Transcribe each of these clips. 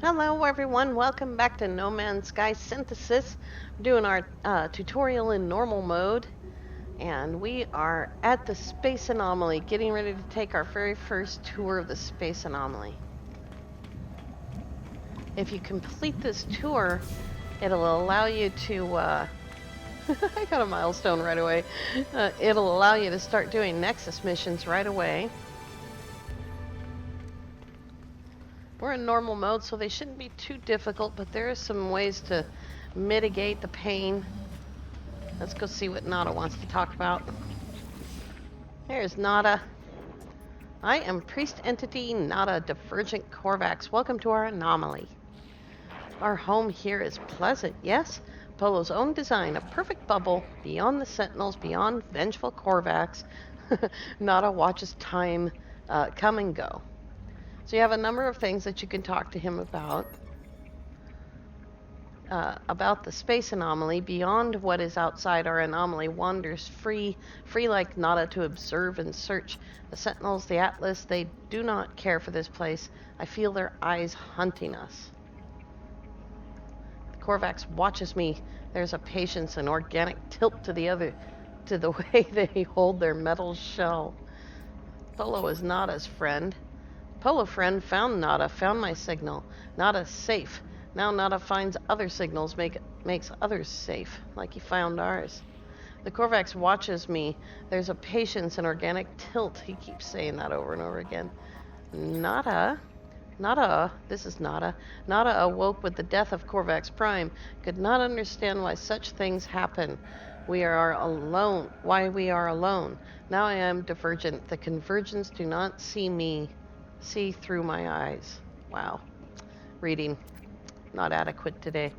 Hello everyone, welcome back to No Man's Sky Synthesis. We're doing our tutorial in normal mode, and we are at the Space Anomaly, getting ready to take our very first tour of the Space Anomaly. If you complete this tour, it'll allow you to, I got a milestone right away. It'll allow you to start doing Nexus missions right away. We're in normal mode, so they shouldn't be too difficult, but there are some ways to mitigate the pain. Let's go see what Nada wants to talk about. There's Nada. I am Priest Entity Nada Divergent Corvax. Welcome to our anomaly. Our home here is pleasant, yes? Polo's own design, a perfect bubble, beyond the sentinels, beyond vengeful Corvax. Nada watches time come and go. So you have a number of things that you can talk to him about the space anomaly. Beyond what is outside our anomaly wanders free like Nada to observe and search. The sentinels, the Atlas, they do not care for this place. I feel their eyes hunting us. The Corvax watches me. There's a patience and organic tilt to the way they hold their metal shell. Polo is Nada's friend. Polo friend found Nada, found my signal. Nada's safe. Now Nada finds other signals, makes others safe, like he found ours. The Corvax watches me. There's a patience and organic tilt. He keeps saying that over and over again. Nada, this is Nada. Nada awoke with the death of Corvax Prime. Could not understand why such things happen. We are alone. Why we are alone. Now I am divergent. The convergents do not see through my eyes. Wow. Reading. Not adequate today.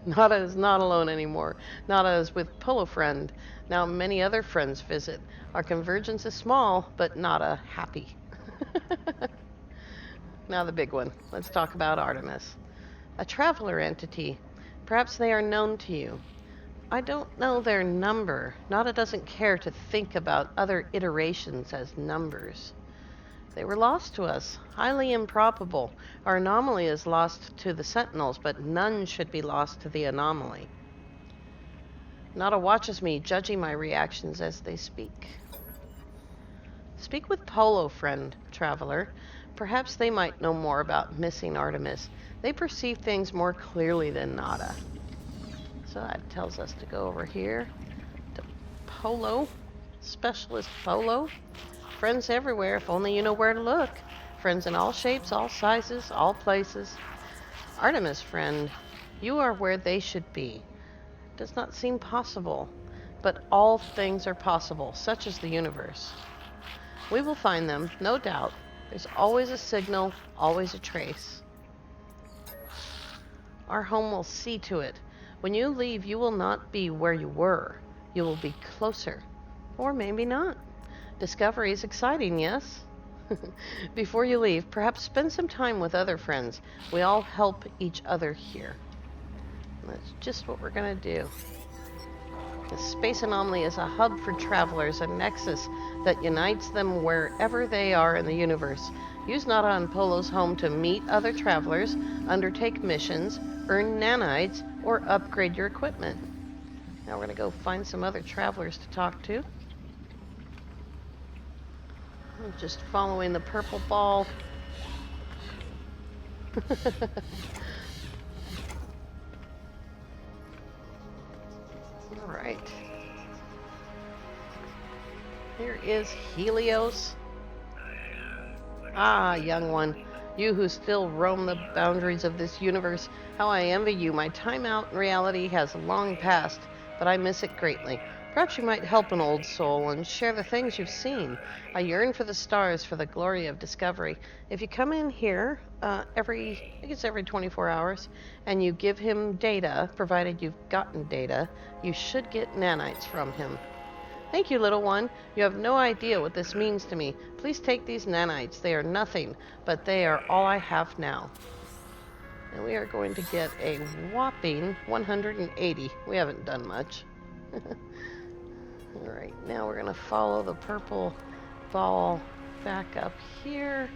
Nada is not alone anymore. Nada is with Polo Friend. Now many other friends visit. Our convergence is small, but Nada happy. Now the big one. Let's talk about Artemis. A traveler entity. Perhaps they are known to you. I don't know their number. Nada doesn't care to think about other iterations as numbers. They were lost to us. Highly improbable. Our anomaly is lost to the sentinels, but none should be lost to the anomaly. Nada watches me, judging my reactions as they speak. Speak with Polo, friend, traveler. Perhaps they might know more about missing Artemis. They perceive things more clearly than Nada. So that tells us to go over here to Polo, Specialist Polo. Friends everywhere, if only you know where to look. Friends in all shapes, all sizes, all places. Artemis, friend, you are where they should be. Does not seem possible, but all things are possible, such is the universe. We will find them, no doubt. There's always a signal, always a trace. Our home will see to it. When you leave, you will not be where you were. You will be closer. Or maybe not. Discovery is exciting, yes? Before you leave, perhaps spend some time with other friends. We all help each other here. That's just what we're going to do. The Space Anomaly is a hub for travelers, a nexus that unites them wherever they are in the universe. Use Nada and Polo's home to meet other travelers, undertake missions, earn nanites, or upgrade your equipment. Now we're going to go find some other travelers to talk to. I'm just following the purple ball. All right. Here is Helios. Ah, young one. You who still roam the boundaries of this universe, how I envy you. My time out in reality has long passed, but I miss it greatly. Perhaps you might help an old soul and share the things you've seen. I yearn for the stars, for the glory of discovery. If you come in here I think it's every 24 hours, and you give him data, provided you've gotten data, you should get nanites from him. Thank you, little one. You have no idea what this means to me. Please take these nanites. They are nothing, but they are all I have now. And we are going to get a whopping 180. We haven't done much. Alright, now we're going to follow the purple ball back up here.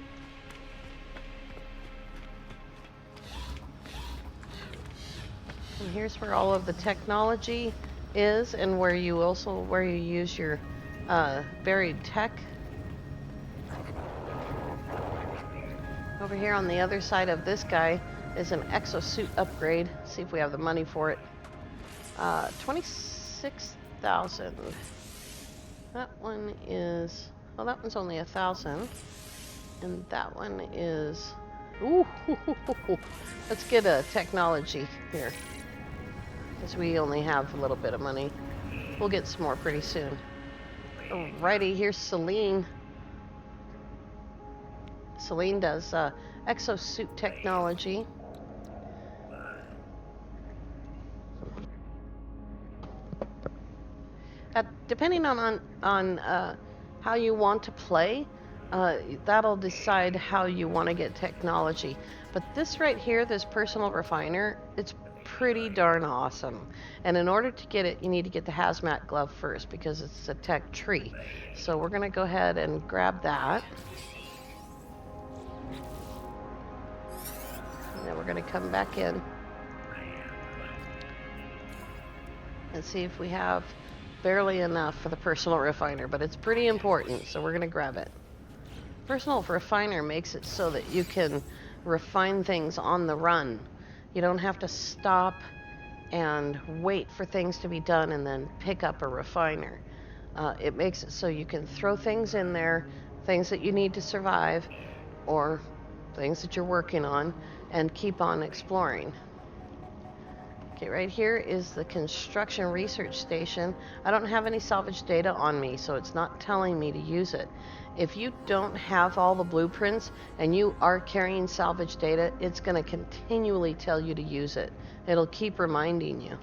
And here's where all of the technology is, and where you use your buried tech. Over here on the other side of this guy is an exosuit upgrade. See if we have the money for it. 26,000. That one is, well, that one's only 1,000. And that one is, ooh, let's get a technology here. Because we only have a little bit of money. We'll get some more pretty soon. Alrighty, here's Celine. Celine does exosuit technology. Depending on how you want to play, that'll decide how you want to get technology. But this right here, this personal refiner, it's pretty darn awesome. And in order to get it, you need to get the hazmat glove first because it's a tech tree. So we're going to go ahead and grab that. And then we're going to come back in and see if we have barely enough for the personal refiner, but it's pretty important, so we're going to grab it. Personal refiner makes it so that you can refine things on the run. You don't have to stop and wait for things to be done and then pick up a refiner. It makes it so you can throw things in there, things that you need to survive, or things that you're working on, and keep on exploring. Okay, right here is the construction research station. I don't have any salvage data on me, so it's not telling me to use it. If you don't have all the blueprints and you are carrying salvage data, it's going to continually tell you to use it. It'll keep reminding you.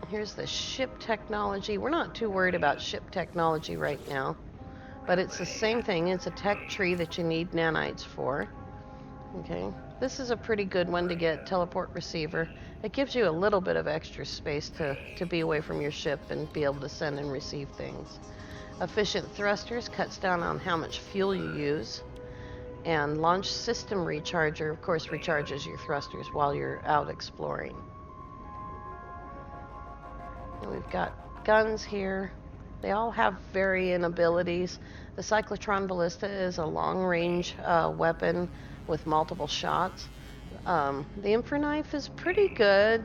Here's the ship technology. We're not too worried about ship technology right now, but it's the same thing. It's a tech tree that you need nanites for. Okay, this is a pretty good one to get. Teleport receiver. It gives you a little bit of extra space to be away from your ship and be able to send and receive things. Efficient thrusters cuts down on how much fuel you use. And launch system recharger, of course, recharges your thrusters while you're out exploring. And we've got guns here. They all have varying abilities. The cyclotron ballista is a long-range weapon with multiple shots. The Emperor knife is pretty good.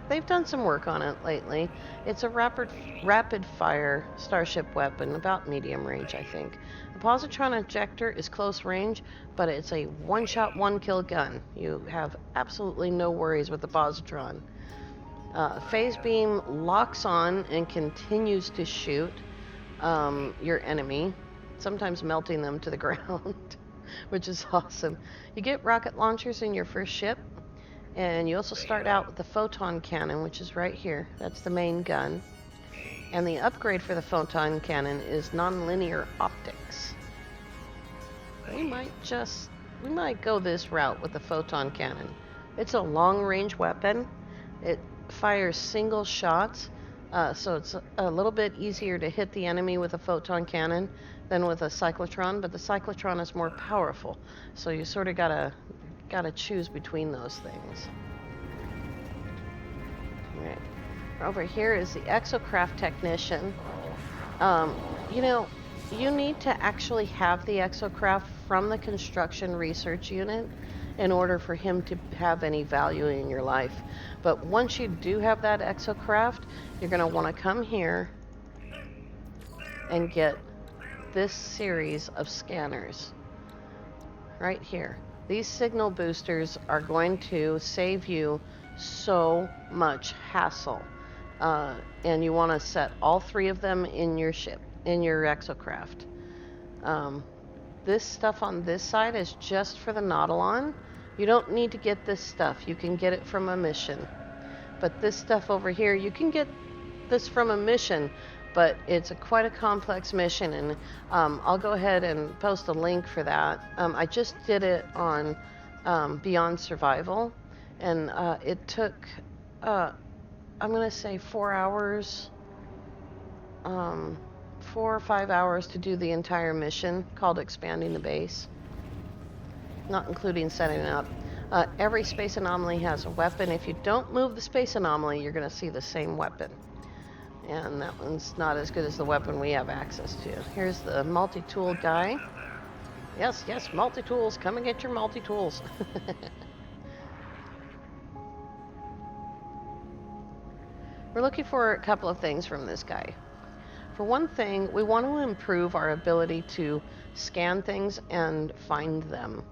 They've done some work on it lately. It's a rapid fire starship weapon, about medium range, I think. The positron ejector is close range, but it's a one-shot, one-kill gun. You have absolutely no worries with the positron. Phase beam locks on and continues to shoot your enemy, sometimes melting them to the ground, which is awesome. You get rocket launchers in your first ship, and you also start out with the photon cannon, which is right here. That's the main gun. And the upgrade for the photon cannon is nonlinear optics. We might go this route with the photon cannon. It's a long-range weapon. It fires single shots, so it's a little bit easier to hit the enemy with a photon cannon than with a cyclotron, but the cyclotron is more powerful, so you sort of gotta choose between those things. All right. Over here is the exocraft technician. You need to actually have the exocraft from the construction research unit in order for him to have any value in your life. But once you do have that exocraft, you're going to want to come here and get this series of scanners right here. These signal boosters are going to save you so much hassle. And you want to set all 3 of them in your ship, in your exocraft. This stuff on this side is just for the Nautilon. You don't need to get this stuff. You can get it from a mission. But this stuff over here, you can get this from a mission, but it's quite a complex mission, and I'll go ahead and post a link for that. I just did it on Beyond Survival, and it took, I'm going to say 4 hours, 4 or 5 hours to do the entire mission, called Expanding the Base, not including setting it up. Every space anomaly has a weapon. If you don't move the space anomaly, you're going to see the same weapon. And that one's not as good as the weapon we have access to. Here's the multi-tool guy. Yes, yes, multi-tools. Come and get your multi-tools. We're looking for a couple of things from this guy. For one thing, we want to improve our ability to scan things and find them.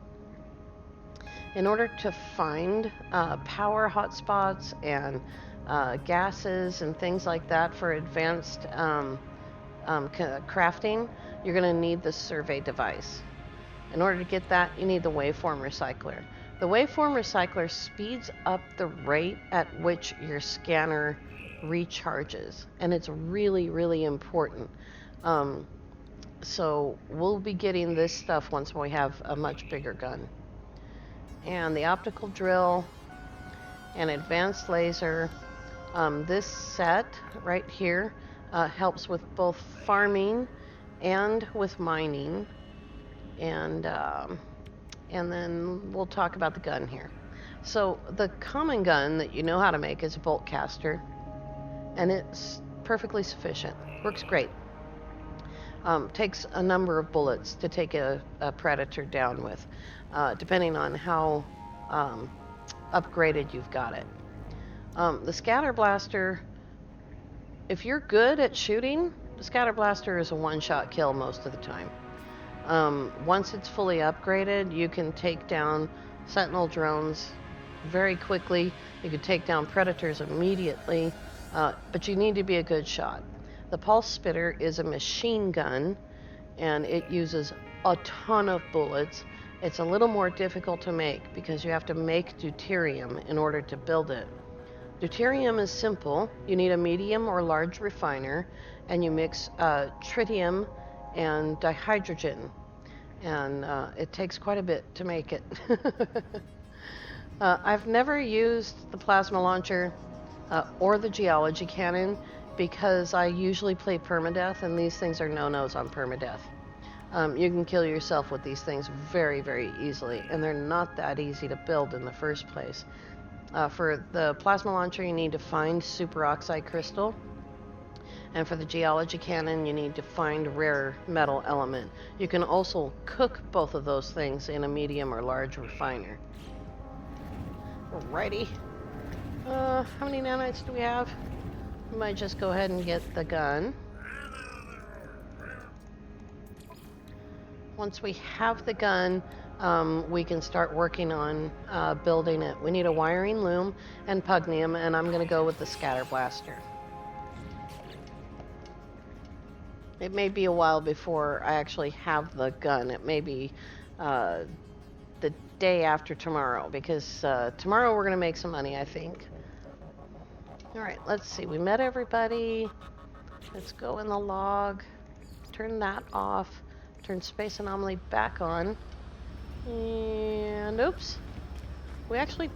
In order to find power hotspots and gases and things like that for advanced crafting, you're going to need the survey device. In order to get that, you need the waveform recycler. The waveform recycler speeds up the rate at which your scanner recharges, and it's really, really important. So we'll be getting this stuff once we have a much bigger gun. And the optical drill and advanced laser. This set right here helps with both farming and with mining. And then we'll talk about the gun here. So the common gun that you know how to make is a bolt caster, and it's perfectly sufficient. Works great. Takes a number of bullets to take a predator down with, depending on how upgraded you've got it. The scatter blaster, if you're good at shooting, the scatter blaster is a one-shot kill most of the time. Once it's fully upgraded, you can take down sentinel drones very quickly. You can take down predators immediately, but you need to be a good shot. The pulse spitter is a machine gun, and it uses a ton of bullets. It's a little more difficult to make because you have to make deuterium in order to build it. Deuterium is simple. You need a medium or large refiner, and you mix tritium and dihydrogen, and it takes quite a bit to make it. I've never used the plasma launcher or the geology cannon because I usually play permadeath, and these things are no-nos on permadeath. You can kill yourself with these things very, very easily, and they're not that easy to build in the first place. For the plasma launcher, you need to find superoxide crystal. And for the geology cannon, you need to find a rare metal element. You can also cook both of those things in a medium or large refiner. Alrighty. How many nanites do we have? We might just go ahead and get the gun. Once we have the gun, we can start working on building it. We need a wiring loom and pugnium, and I'm going to go with the scatter blaster. It may be a while before I actually have the gun. It may be the day after tomorrow, because tomorrow we're going to make some money, I think. Alright, let's see. We met everybody. Let's go in the log. Turn that off. Turn Space Anomaly back on. And oops. We actually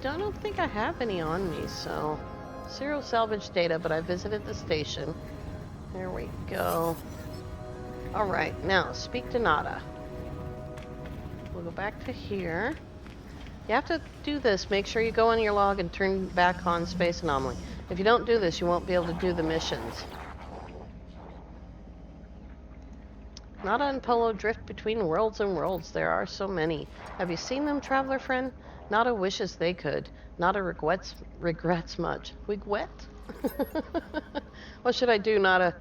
don't think I have any on me, so 0 salvage data, but I visited the station. There we go. Alright, now speak to Nada. We'll go back to here. You have to do this. Make sure you go in your log and turn back on Space Anomaly. If you don't do this, you won't be able to do the missions. Nada and Polo drift between worlds and worlds. There are so many. Have you seen them, traveler friend? Nada wishes they could. Nada regrets much. Wigwet? What should I do, Nada?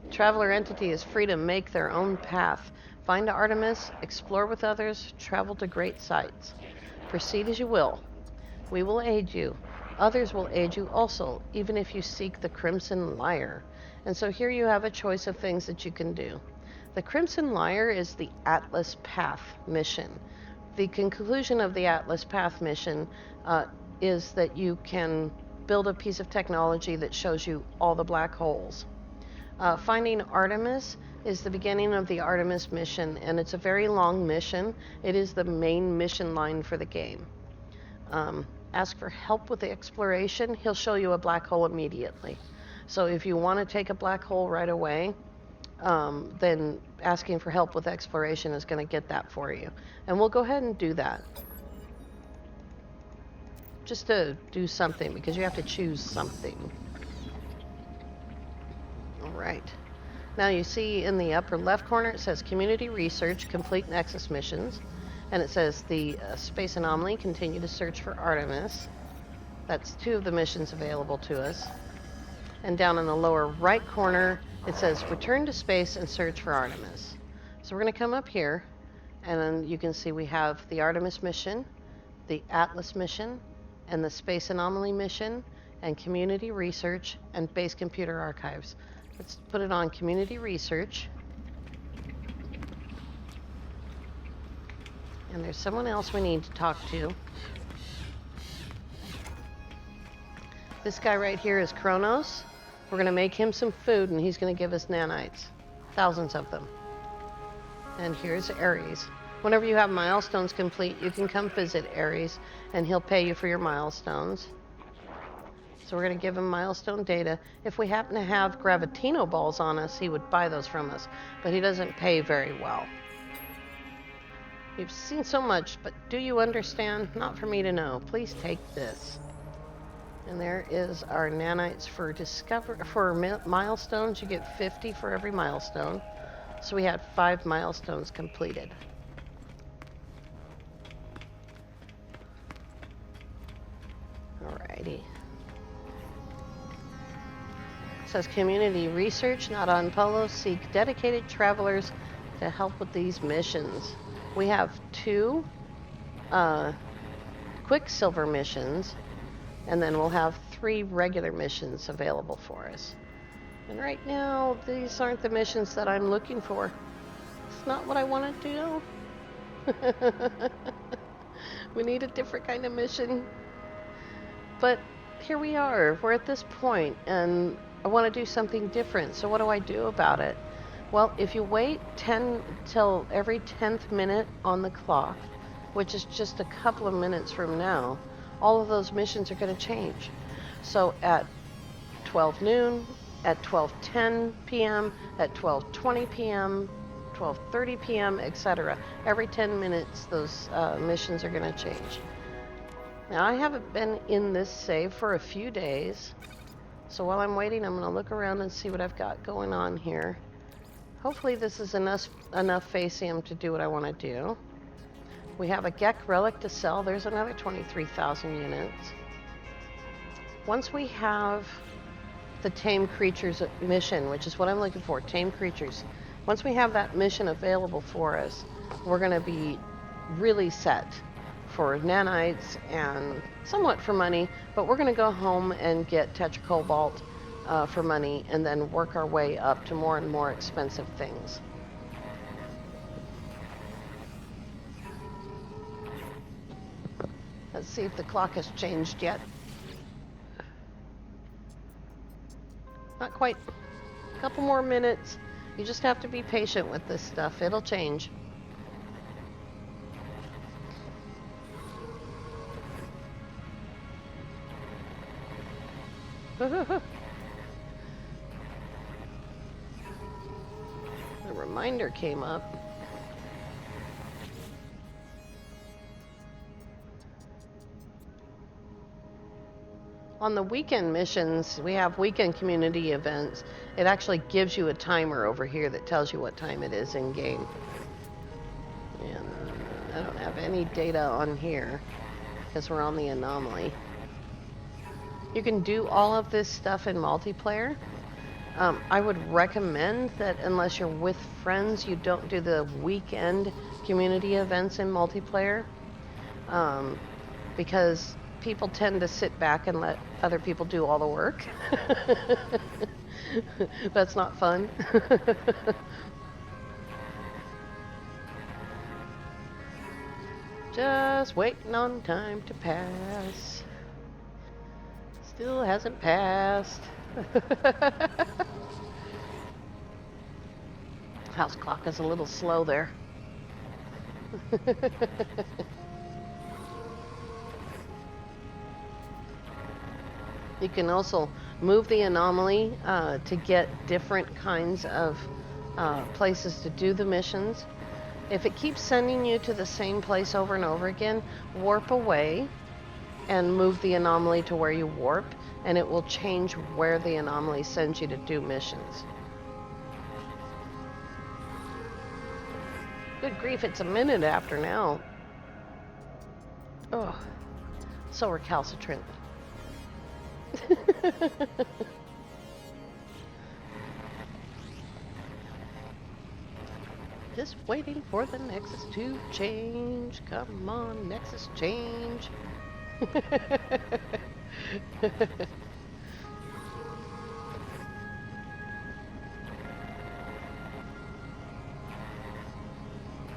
Traveler entity is free to make their own path. Find Artemis, explore with others, travel to great sights. Proceed as you will. We will aid you. Others will aid you also, even if you seek the Crimson Lyre. And so here you have a choice of things that you can do. The Crimson Lyre is the Atlas Path mission. The conclusion of the Atlas Path mission is that you can build a piece of technology that shows you all the black holes. Finding Artemis is the beginning of the Artemis mission, and it's a very long mission. It is the main mission line for the game. Ask for help with the exploration. He'll show you a black hole immediately. So if you want to take a black hole right away, then asking for help with exploration is going to get that for you. And we'll go ahead and do that. just to do something, because you have to choose something. All right. Now you see in the upper left corner it says Community Research, Complete Nexus Missions. And it says the Space Anomaly, continue to search for Artemis. That's 2 of the missions available to us. And down in the lower right corner it says Return to Space and Search for Artemis. So we're going to come up here, and then you can see we have the Artemis mission, the Atlas mission, and the Space Anomaly mission, and Community Research, and Base Computer Archives. Let's put it on Community Research. And there's someone else we need to talk to. This guy right here is Chronos. We're going to make him some food, and he's going to give us nanites. Thousands of them. And here's Ares. Whenever you have milestones complete, you can come visit Ares, and he'll pay you for your milestones. So we're going to give him milestone data. If we happen to have Gravitino balls on us, he would buy those from us, but he doesn't pay very well. You've seen so much, but do you understand? Not for me to know. Please take this. And there is our nanites for milestones. You get 50 for every milestone. So we had 5 milestones completed. Alrighty. It says Community Research, not on Polo, seek dedicated travelers to help with these missions. We have 2 Quicksilver missions, and then we'll have 3 regular missions available for us. And right now, these aren't the missions that I'm looking for. It's not what I want to do. We need a different kind of mission. But here we are. We're at this point, and I want to do something different. So what do I do about it? Well, if you wait 10 till every 10th minute on the clock, which is just a couple of minutes from now, all of those missions are going to change. So at 12 noon, at 12:10 p.m., at 12:20 p.m., 12:30 p.m., etc. Every 10 minutes, those missions are going to change. Now, I haven't been in this save for a few days, so while I'm waiting, I'm going to look around and see what I've got going on here. Hopefully this is enough Facium to do what I want to do. We have a Gek relic to sell. There's another 23,000 units. Once we have the Tame Creatures mission, which is what I'm looking for, Tame Creatures. Once we have that mission available for us, we're going to be really set for nanites and somewhat for money, but we're going to go home and get tetracobalt for money, and then work our way up to more and more expensive things. Let's see if the clock has changed yet. Not quite. A couple more minutes. You just have to be patient with this stuff. It'll change. The reminder came up. On the weekend missions, we have weekend community events. It actually gives you a timer over here that tells you what time it is in game. And I don't have any data on here because we're on the Anomaly. You can do all of this stuff in multiplayer. I would recommend that unless you're with friends, you don't do the weekend community events in multiplayer, because people tend to sit back and let other people do all the work. That's not fun. Just waiting on time to pass. Still hasn't passed. House clock is a little slow there. You can also move the Anomaly to get different kinds of places to do the missions. If it keeps sending you to the same place over and over again, warp away and move the anomaly to where you warp, and it will change where the anomaly sends you to do missions. Good grief, it's a minute after now. Oh, so recalcitrant. Just waiting for the Nexus to change. Come on, Nexus, change.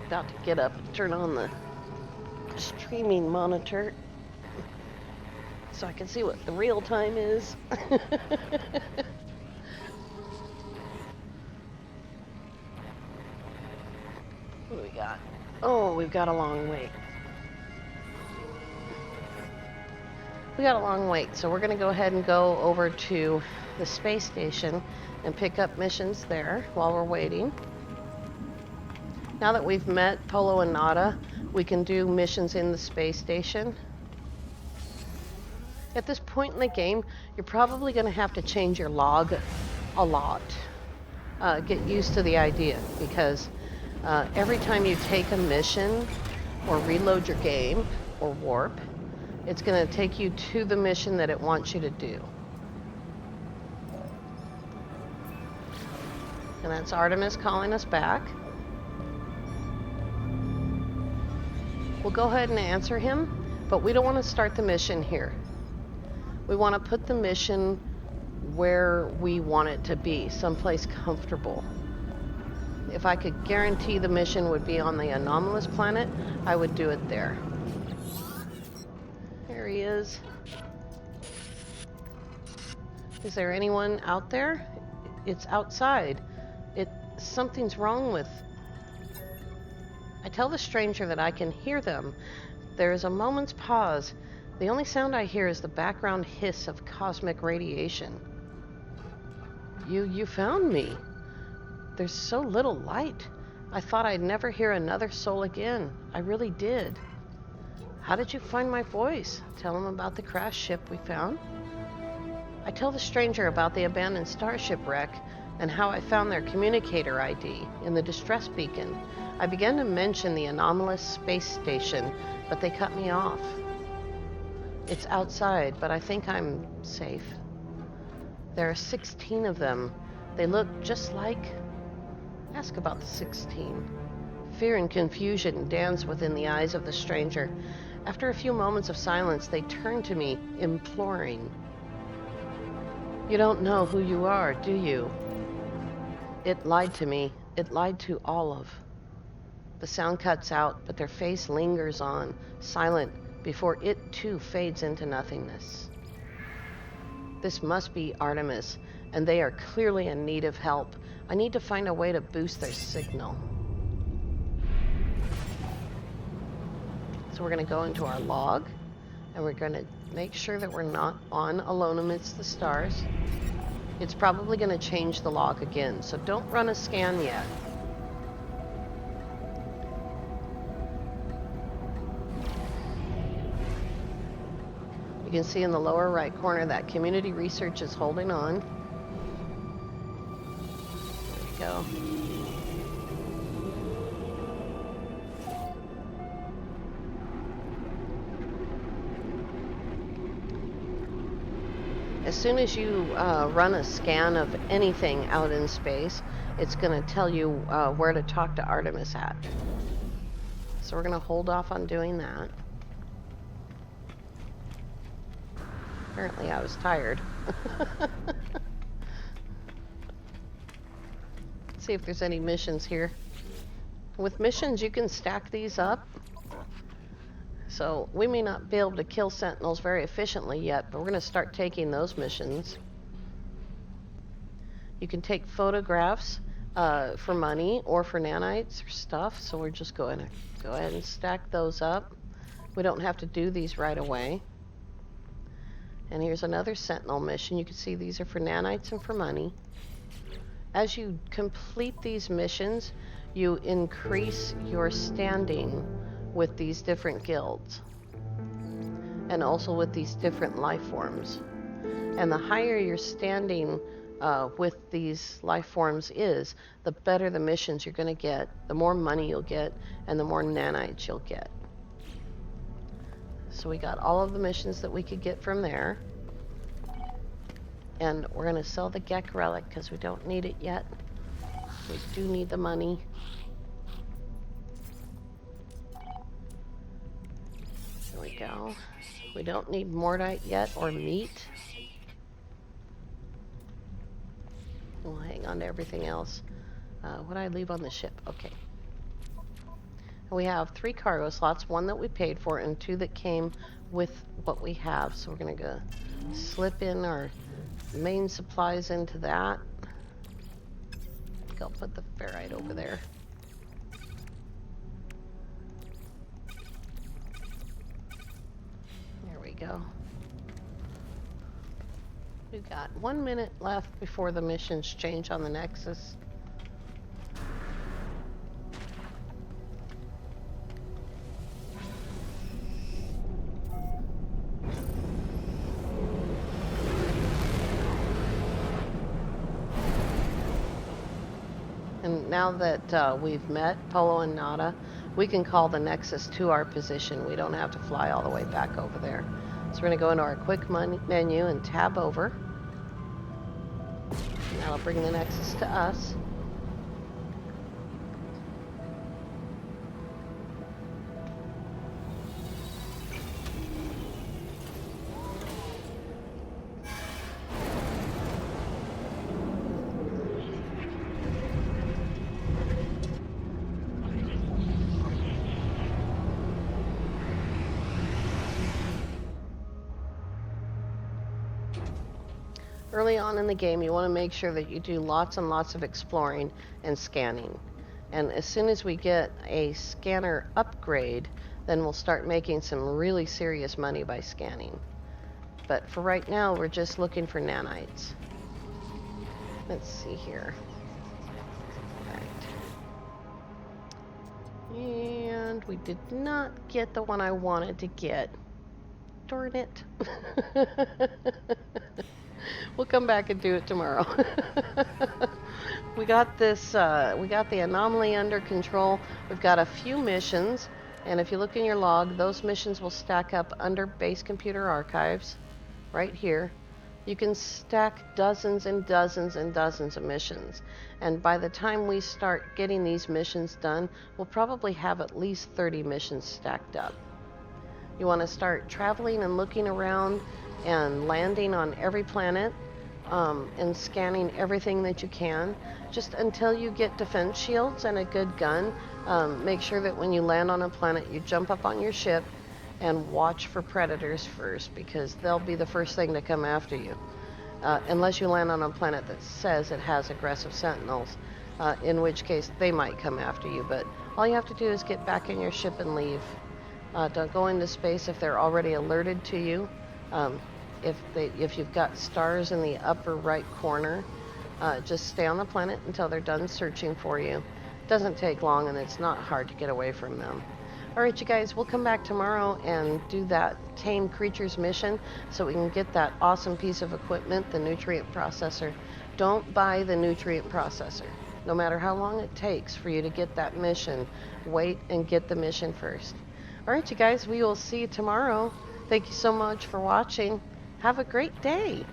About to get up and turn on the streaming monitor so I can see what the real time is. What do we got? Oh, we've got a long wait. We got a long wait, so we're going to go ahead and go over to the space station and pick up missions there while we're waiting. Now that we've met Polo and Nada, we can do missions in the space station. At this point in the game, you're probably going to have to change your log a lot. Get used to the idea, because every time you take a mission or reload your game or warp, it's going to take you to the mission that it wants you to do. And that's Artemis calling us back. We'll go ahead and answer him, but we don't want to start the mission here. We want to put the mission where we want it to be, someplace comfortable. If I could guarantee the mission would be on the anomalous planet, I would do it there. There he is. Is there anyone out there? It's outside. Something's wrong with... I tell the stranger that I can hear them. There is a moment's pause. The only sound I hear is the background hiss of cosmic radiation. You found me. There's so little light. I thought I'd never hear another soul again. I really did. How did you find my voice? Tell him about the crashed ship we found. I tell the stranger about the abandoned starship wreck and how I found their communicator ID in the distress beacon. I began to mention the anomalous space station, but they cut me off. It's outside, but I think I'm safe. There are 16 of them. They look just like... Ask about the 16. Fear and confusion dance within the eyes of the stranger. After a few moments of silence, they turn to me, imploring. You don't know who you are, do you? It lied to me. It lied to Olive. The sound cuts out, but their face lingers on, silent, before it too fades into nothingness. This must be Artemis, and they are clearly in need of help. I need to find a way to boost their signal. So we're going to go into our log, and we're going to make sure that we're not on Alone Amidst the Stars. It's probably going to change the log again, so don't run a scan yet. You can see in the lower right corner that community research is holding on. There we go. As soon as you run a scan of anything out in space, it's going to tell you where to talk to Artemis at. So we're going to hold off on doing that. Apparently I was tired. See if there's any missions here. With missions, you can stack these up. So we may not be able to kill sentinels very efficiently yet, but we're going to start taking those missions. You can take photographs for money or for nanites or stuff, so we're just going to go ahead and stack those up. We don't have to do these right away. And here's another sentinel mission. You can see these are for nanites and for money. As you complete these missions, you increase your standing with these different guilds. and also with these different life forms. And the higher you're standing with these life forms is, the better the missions you're going to get, the more money you'll get, and the more nanites you'll get. So we got all of the missions that we could get from there. And we're going to sell the Gek relic because we don't need it yet. We do need the money. There we go. We don't need Mordite yet or meat. We'll hang on to everything else. What did I leave on the ship? Okay. We have 3 cargo slots, 1 that we paid for and 2 that came with what we have. So we're going to go slip in our main supplies into that. I think I'll put the ferrite over there. There we go. We've got 1 minute left before the missions change on the Nexus. And now that we've met Polo and Nada, we can call the Nexus to our position. We don't have to fly all the way back over there. So we're going to go into our quick menu and tab over. And that'll bring the Nexus to us. Early on in the game, you want to make sure that you do lots and lots of exploring and scanning. And as soon as we get a scanner upgrade, then we'll start making some really serious money by scanning. But for right now, we're just looking for nanites. Let's see here. Right. And we did not get the one I wanted to get. Darn it. We'll come back and do it tomorrow. We got this, we got the anomaly under control. We've got a few missions, and if you look in your log, those missions will stack up under base computer archives, right here. You can stack dozens and dozens and dozens of missions, and by the time we start getting these missions done, we'll probably have at least 30 missions stacked up. You want to start traveling and looking around and landing on every planet and scanning everything that you can, just until you get defense shields and a good gun. Make sure that when you land on a planet, you jump up on your ship and watch for predators first, because they'll be the first thing to come after you. Unless you land on a planet that says it has aggressive sentinels, in which case they might come after you. But all you have to do is get back in your ship and leave. Don't go into space if they're already alerted to you. If you've got stars in the upper right corner, just stay on the planet until they're done searching for you. It doesn't take long, and it's not hard to get away from them. All right, you guys, we'll come back tomorrow and do that Tame Creatures mission so we can get that awesome piece of equipment, the nutrient processor. Don't buy the nutrient processor. No matter how long it takes for you to get that mission, wait and get the mission first. All right, you guys, we will see you tomorrow. Thank you so much for watching. Have a great day.